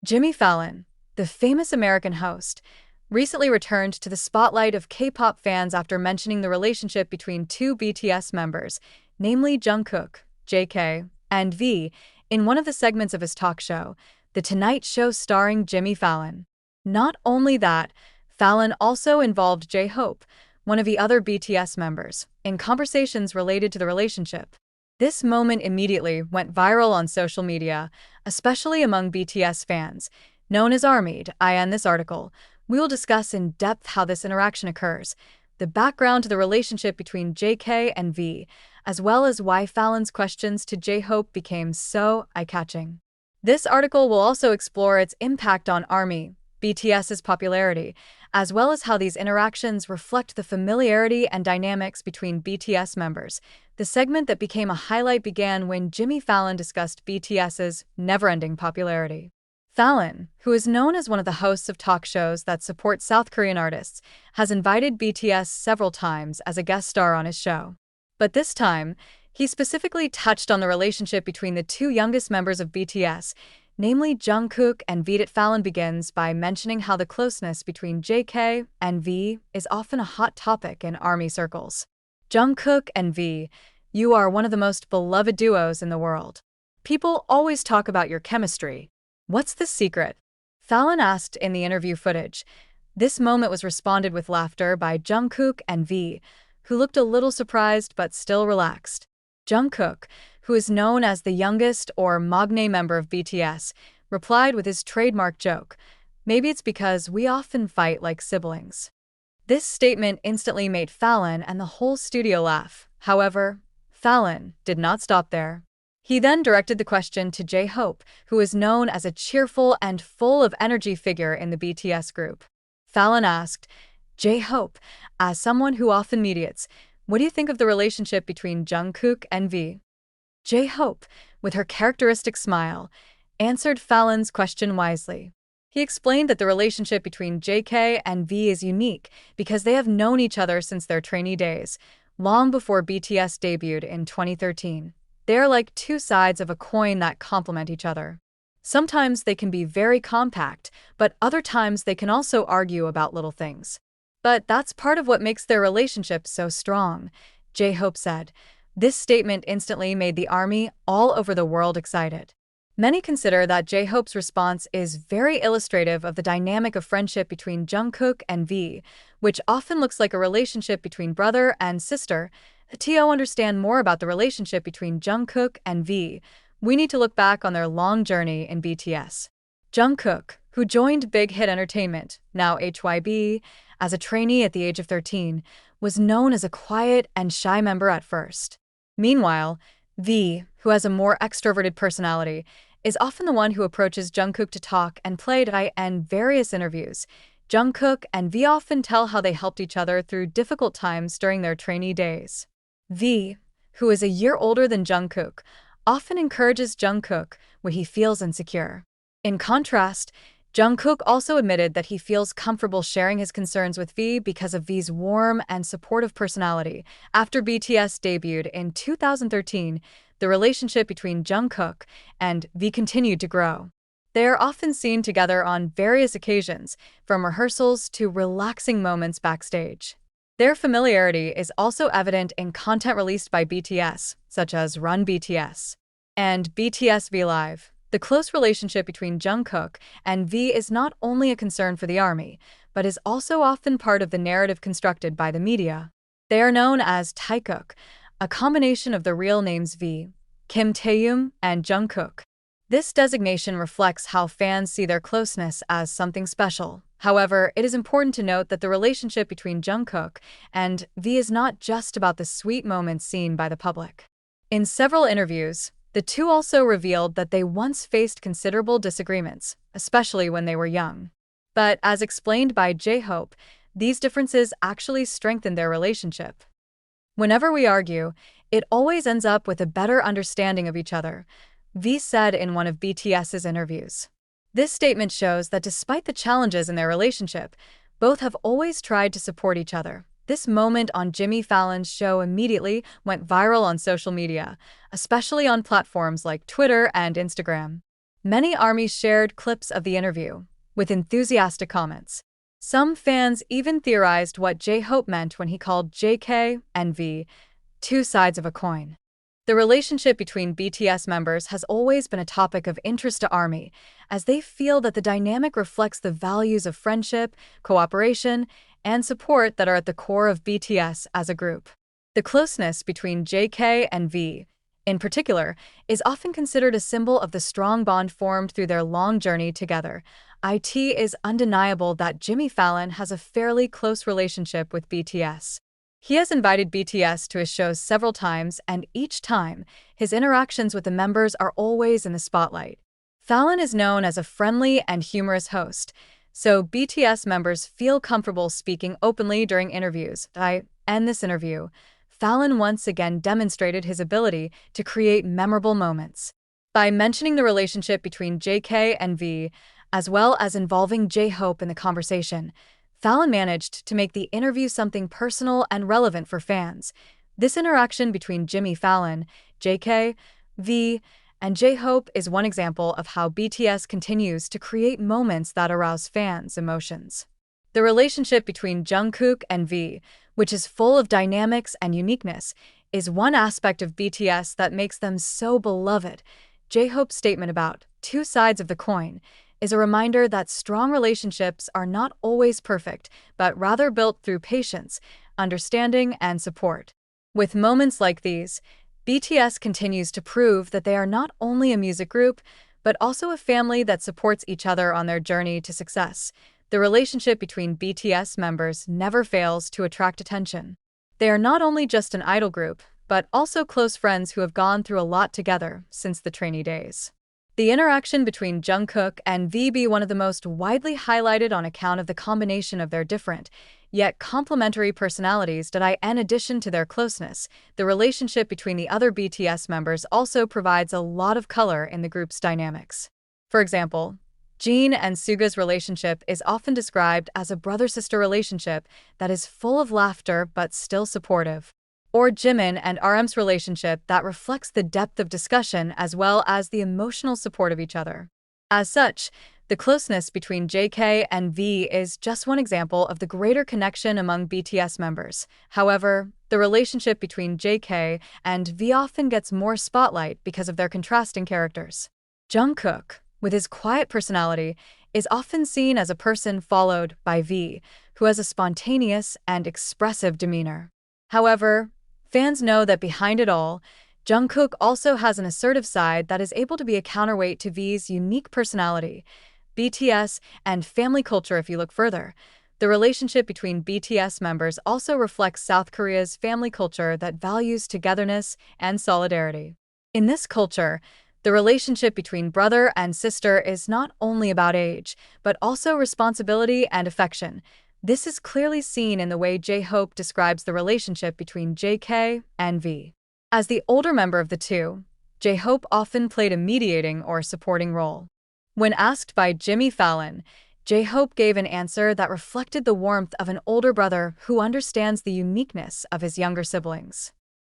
Jimmy Fallon, the famous American host, recently returned to the spotlight of K-pop fans after mentioning the relationship between two BTS members, namely Jungkook, JK, and V, in one of the segments of his talk show, The Tonight Show starring Jimmy Fallon. Not only that, Fallon also involved J-Hope, one of the other BTS members, in conversations related to the relationship. This moment immediately went viral on social media, especially among BTS fans, known as ARMY. In this article, we will discuss in depth how this interaction occurs, the background to the relationship between JK and V, as well as why Fallon's questions to J-Hope became so eye-catching. This article will also explore its impact on ARMY, BTS's popularity, as well as how these interactions reflect the familiarity and dynamics between BTS members. The segment that became a highlight began when Jimmy Fallon discussed BTS's never-ending popularity. Fallon, who is known as one of the hosts of talk shows that support South Korean artists, has invited BTS several times as a guest star on his show. But this time, he specifically touched on the relationship between the two youngest members of BTS, namely Jungkook and V. Fallon begins by mentioning how the closeness between JK and V is often a hot topic in ARMY circles. Jungkook and V, you are one of the most beloved duos in the world. People always talk about your chemistry. What's the secret? Fallon asked in the interview footage. This moment was responded with laughter by Jungkook and V, who looked a little surprised but still relaxed. Jungkook, who is known as the youngest or maknae member of BTS, replied with his trademark joke, "Maybe it's because we often fight like siblings." This statement instantly made Fallon and the whole studio laugh. However, Fallon did not stop there. He then directed the question to J-Hope, who is known as a cheerful and full of energy figure in the BTS group. Fallon asked, J-Hope, as someone who often mediates, what do you think of the relationship between Jungkook and V? J-Hope, with her characteristic smile, answered Fallon's question wisely. He explained that the relationship between JK and V is unique because they have known each other since their trainee days, long before BTS debuted in 2013. They are like two sides of a coin that complement each other. Sometimes they can be very compact, but other times they can also argue about little things. But that's part of what makes their relationship so strong, J-Hope said. This statement instantly made the ARMY all over the world excited. Many consider that J-Hope's response is very illustrative of the dynamic of friendship between Jungkook and V, which often looks like a relationship between brother and sister. To understand more about the relationship between Jungkook and V, we need to look back on their long journey in BTS. Jungkook, who joined Big Hit Entertainment, now HYB, as a trainee at the age of 13, was known as a quiet and shy member at first. Meanwhile, V, who has a more extroverted personality, is often the one who approaches Jungkook to talk and play in various interviews. Jungkook and V often tell how they helped each other through difficult times during their trainee days. V, who is a year older than Jungkook, often encourages Jungkook when he feels insecure. In contrast, Jungkook also admitted that he feels comfortable sharing his concerns with V because of V's warm and supportive personality. After BTS debuted in 2013, the relationship between Jungkook and V continued to grow. They are often seen together on various occasions, from rehearsals to relaxing moments backstage. Their familiarity is also evident in content released by BTS, such as Run BTS and BTS V Live. The close relationship between Jungkook and V is not only a concern for the ARMY, but is also often part of the narrative constructed by the media. They are known as Taehyung, a combination of the real names V, Kim Taehyung, and Jungkook. This designation reflects how fans see their closeness as something special. However, it is important to note that the relationship between Jungkook and V is not just about the sweet moments seen by the public. In several interviews, the two also revealed that they once faced considerable disagreements, especially when they were young. But as explained by J-Hope, these differences actually strengthened their relationship. Whenever we argue, it always ends up with a better understanding of each other, V said in one of BTS's interviews. This statement shows that despite the challenges in their relationship, both have always tried to support each other. This moment on Jimmy Fallon's show immediately went viral on social media, especially on platforms like Twitter and Instagram. Many ARMYs shared clips of the interview, with enthusiastic comments. Some fans even theorized what J-Hope meant when he called JK and V two sides of a coin. The relationship between BTS members has always been a topic of interest to ARMY, as they feel that the dynamic reflects the values of friendship, cooperation, and support that are at the core of BTS as a group. The closeness between JK and V, in particular, is often considered a symbol of the strong bond formed through their long journey together. It is undeniable that Jimmy Fallon has a fairly close relationship with BTS. He has invited BTS to his shows several times, and each time, his interactions with the members are always in the spotlight. Fallon is known as a friendly and humorous host, so BTS members feel comfortable speaking openly during interviews. I end this interview. Fallon once again demonstrated his ability to create memorable moments. By mentioning the relationship between JK and V, as well as involving J-Hope in the conversation, Fallon managed to make the interview something personal and relevant for fans. This interaction between Jimmy Fallon, JK, V, and J-Hope is one example of how BTS continues to create moments that arouse fans' emotions. The relationship between Jungkook and V, which is full of dynamics and uniqueness, is one aspect of BTS that makes them so beloved. J-Hope's statement about two sides of the coin is a reminder that strong relationships are not always perfect, but rather built through patience, understanding, and support. With moments like these, BTS continues to prove that they are not only a music group, but also a family that supports each other on their journey to success. The relationship between BTS members never fails to attract attention. They are not only just an idol group, but also close friends who have gone through a lot together since the trainee days. The interaction between Jungkook and V be one of the most widely highlighted on account of the combination of their different, yet complementary personalities. In addition to their closeness, the relationship between the other BTS members also provides a lot of color in the group's dynamics. For example, Jin and Suga's relationship is often described as a brother-sister relationship that is full of laughter but still supportive. Or Jimin and RM's relationship that reflects the depth of discussion as well as the emotional support of each other. As such, the closeness between JK and V is just one example of the greater connection among BTS members. However, the relationship between JK and V often gets more spotlight because of their contrasting characters. Jungkook, with his quiet personality, is often seen as a person followed by V, who has a spontaneous and expressive demeanor. However, fans know that behind it all, Jungkook also has an assertive side that is able to be a counterweight to V's unique personality. BTS and family culture. If you look further, the relationship between BTS members also reflects South Korea's family culture that values togetherness and solidarity. In this culture, the relationship between brother and sister is not only about age, but also responsibility and affection. This is clearly seen in the way J-Hope describes the relationship between JK and V. As the older member of the two, J-Hope often played a mediating or supporting role. When asked by Jimmy Fallon, J-Hope gave an answer that reflected the warmth of an older brother who understands the uniqueness of his younger siblings.